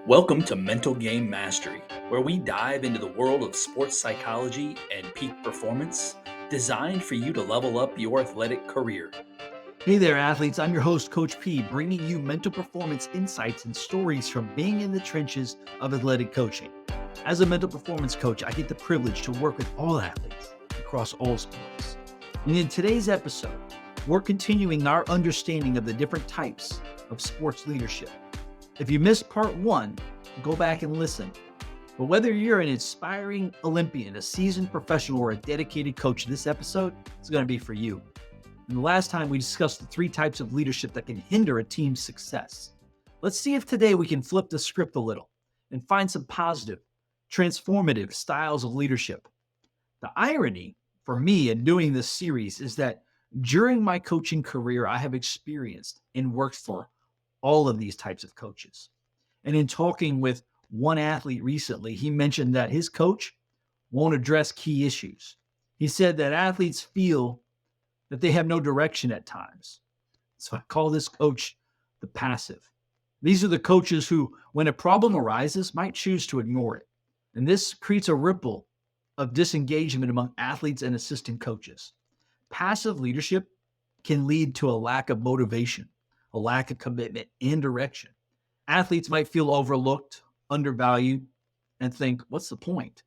Welcome to Mental Game Mastery, where we dive into the world of sports psychology and peak performance, designed for you to level up your athletic career. Hey there, athletes. I'm your host, Coach P, bringing you mental performance insights and stories from being in the trenches of athletic coaching. As a mental performance coach, I get the privilege to work with all athletes across all sports. And in today's episode, we're continuing our understanding of the different types of sports leadership. If you missed part one, go back and listen. But whether you're an inspiring Olympian, a seasoned professional, or a dedicated coach, this episode is going to be for you. And the last time we discussed the three types of leadership that can hinder a team's success. Let's see if today we can flip the script a little and find some positive, transformative styles of leadership. The irony for me in doing this series is that during my coaching career, I have experienced and worked for all of these types of coaches. And in talking with one athlete recently, he mentioned that his coach won't address key issues. He said that athletes feel that they have no direction at times. So I call this coach the passive. These are the coaches who, when a problem arises, might choose to ignore it. And this creates a ripple of disengagement among athletes and assistant coaches. Passive leadership can lead to a lack of motivation, a lack of commitment and direction. Athletes might feel overlooked, undervalued, and think, what's the point?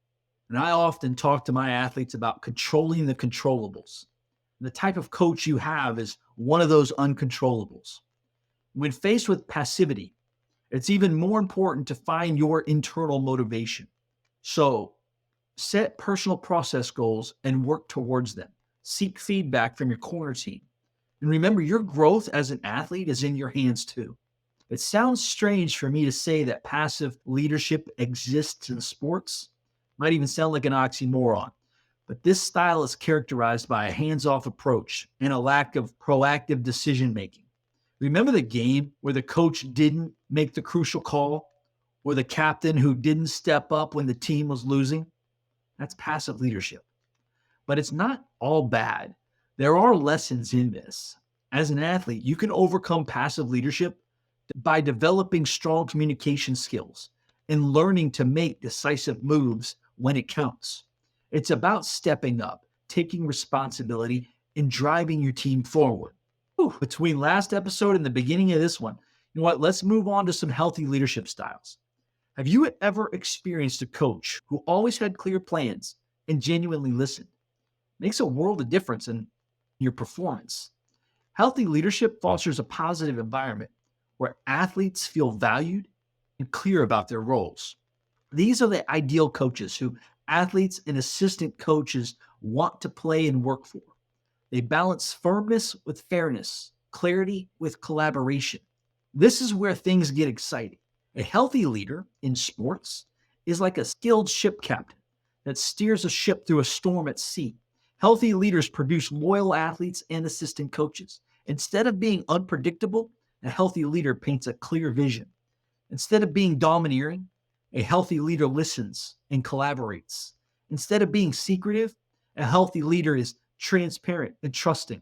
And I often talk to my athletes about controlling the controllables. The type of coach you have is one of those uncontrollables. When faced with passivity, it's even more important to find your internal motivation. So set personal process goals and work towards them. Seek feedback from your corner team. And remember, your growth as an athlete is in your hands too. It sounds strange for me to say that passive leadership exists in sports. Might even sound like an oxymoron. But this style is characterized by a hands-off approach and a lack of proactive decision-making. Remember the game where the coach didn't make the crucial call, or the captain who didn't step up when the team was losing? That's passive leadership. But it's not all bad. There are lessons in this. As an athlete, you can overcome passive leadership by developing strong communication skills and learning to make decisive moves when it counts. It's about stepping up, taking responsibility, and driving your team forward. Between last episode and the beginning of this one, you know what? Let's move on to some healthy leadership styles. Have you ever experienced a coach who always had clear plans and genuinely listened? Makes a world of difference in your performance. Healthy leadership fosters a positive environment where athletes feel valued and clear about their roles. These are the ideal coaches who athletes and assistant coaches want to play and work for. They balance firmness with fairness, clarity with collaboration. This is where things get exciting. A healthy leader in sports is like a skilled ship captain that steers a ship through a storm at sea. Healthy leaders produce loyal athletes and assistant coaches. Instead of being unpredictable, a healthy leader paints a clear vision. Instead of being domineering, a healthy leader listens and collaborates. Instead of being secretive, a healthy leader is transparent and trusting.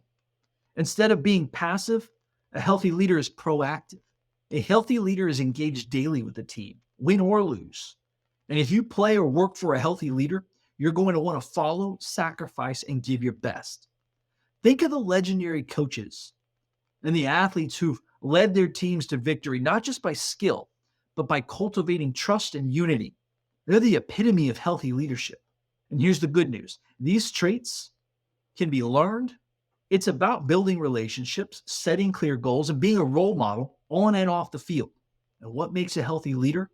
Instead of being passive, a healthy leader is proactive. A healthy leader is engaged daily with the team, win or lose. And if you play or work for a healthy leader, you're going to want to follow, sacrifice, and give your best. Think of the legendary coaches and the athletes who've led their teams to victory, not just by skill, but by cultivating trust and unity. They're the epitome of healthy leadership. And here's the good news. These traits can be learned. It's about building relationships, setting clear goals, and being a role model on and off the field. And what makes a healthy leader?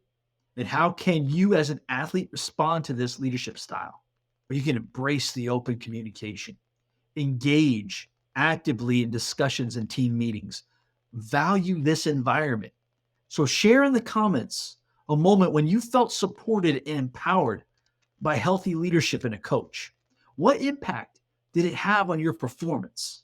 And how can you as an athlete respond to this leadership style? Where you can embrace the open communication, engage actively in discussions and team meetings, value this environment. So share in the comments a moment when you felt supported and empowered by healthy leadership in a coach. What impact did it have on your performance?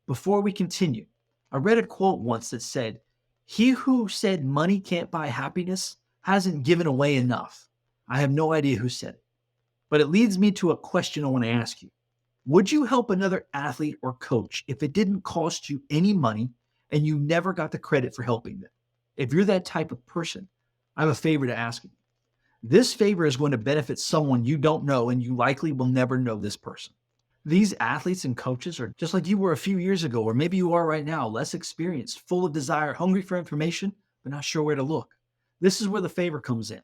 Before we continue, I read a quote once that said, "He who said money can't buy happiness hasn't given away enough." I have no idea who said it, but it leads me to a question I want to ask you. Would you help another athlete or coach if it didn't cost you any money and you never got the credit for helping them? If you're that type of person, I have a favor to ask you. This favor is going to benefit someone you don't know, and you likely will never know this person. These athletes and coaches are just like you were a few years ago, or maybe you are right now, less experienced, full of desire, hungry for information, but not sure where to look. This is where the favor comes in.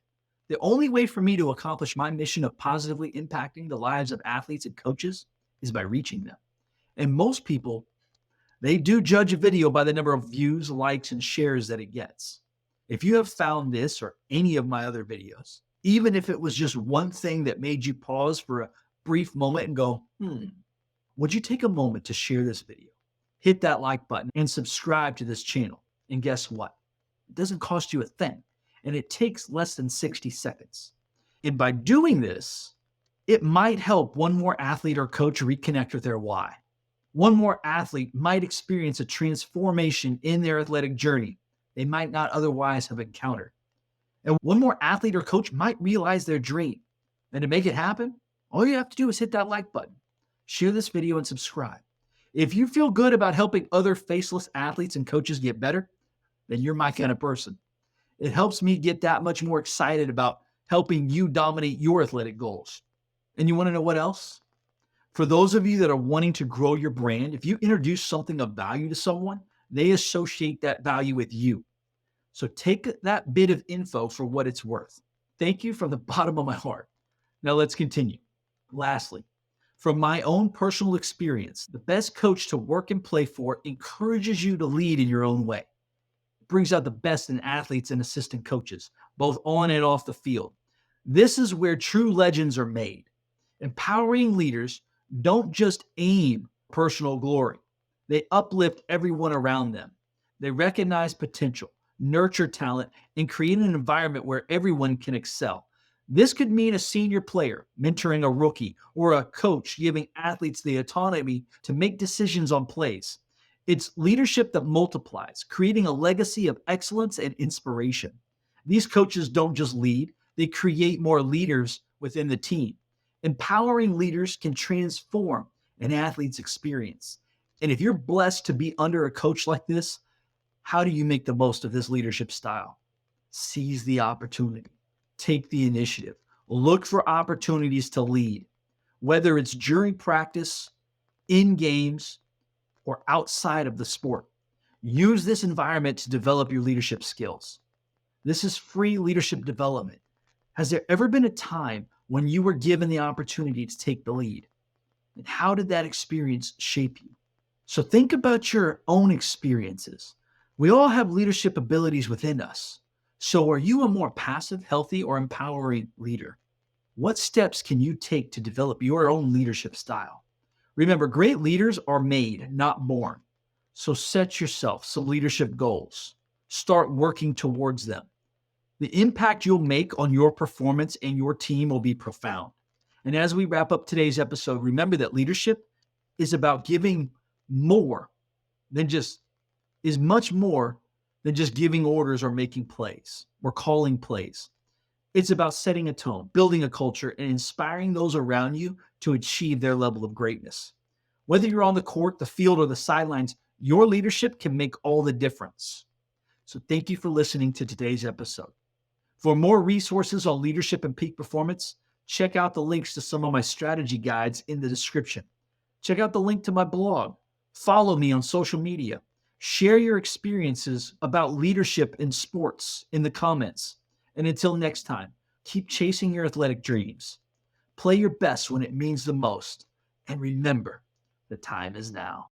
The only way for me to accomplish my mission of positively impacting the lives of athletes and coaches is by reaching them. And most people, they do judge a video by the number of views, likes, and shares that it gets. If you have found this or any of my other videos, even if it was just one thing that made you pause for a brief moment and go, would you take a moment to share this video? Hit that like button and subscribe to this channel. And guess what? It doesn't cost you a thing, and it takes less than 60 seconds. And by doing this, it might help one more athlete or coach reconnect with their why. One more athlete might experience a transformation in their athletic journey they might not otherwise have encountered. And one more athlete or coach might realize their dream. And to make it happen, all you have to do is hit that like button, share this video, and subscribe. If you feel good about helping other faceless athletes and coaches get better, then you're my kind of person. It helps me get that much more excited about helping you dominate your athletic goals. And you want to know what else? For those of you that are wanting to grow your brand, if you introduce something of value to someone, they associate that value with you. So take that bit of info for what it's worth. Thank you from the bottom of my heart. Now let's continue. Lastly, from my own personal experience, the best coach to work and play for encourages you to lead in your own way. It brings out the best in athletes and assistant coaches, both on and off the field. This is where true legends are made. Empowering leaders don't just aim personal glory. They uplift everyone around them. They recognize potential, nurture talent, and create an environment where everyone can excel. This could mean a senior player mentoring a rookie or a coach giving athletes the autonomy to make decisions on plays. It's leadership that multiplies, creating a legacy of excellence and inspiration. These coaches don't just lead, they create more leaders within the team. Empowering leaders can transform an athlete's experience. And if you're blessed to be under a coach like this, how do you make the most of this leadership style? Seize the opportunity. Take the initiative. Look for opportunities to lead, whether it's during practice, in games, or outside of the sport. Use this environment to develop your leadership skills. This is free leadership development. Has there ever been a time when you were given the opportunity to take the lead? And how did that experience shape you? So think about your own experiences. We all have leadership abilities within us. So are you a more passive, healthy, or empowering leader? What steps can you take to develop your own leadership style? Remember, great leaders are made, not born. So set yourself some leadership goals. Start working towards them. The impact you'll make on your performance and your team will be profound. And as we wrap up today's episode, remember that leadership is about giving more than just, is much more than just giving orders or making plays or calling plays. It's about setting a tone, building a culture, and inspiring those around you to achieve their level of greatness. Whether you're on the court, the field, or the sidelines, your leadership can make all the difference. So thank you for listening to today's episode. For more resources on leadership and peak performance, check out the links to some of my strategy guides in the description. Check out the link to my blog. Follow me on social media. Share your experiences about leadership in sports in the comments. And until next time, keep chasing your athletic dreams. Play your best when it means the most. And remember, the time is now.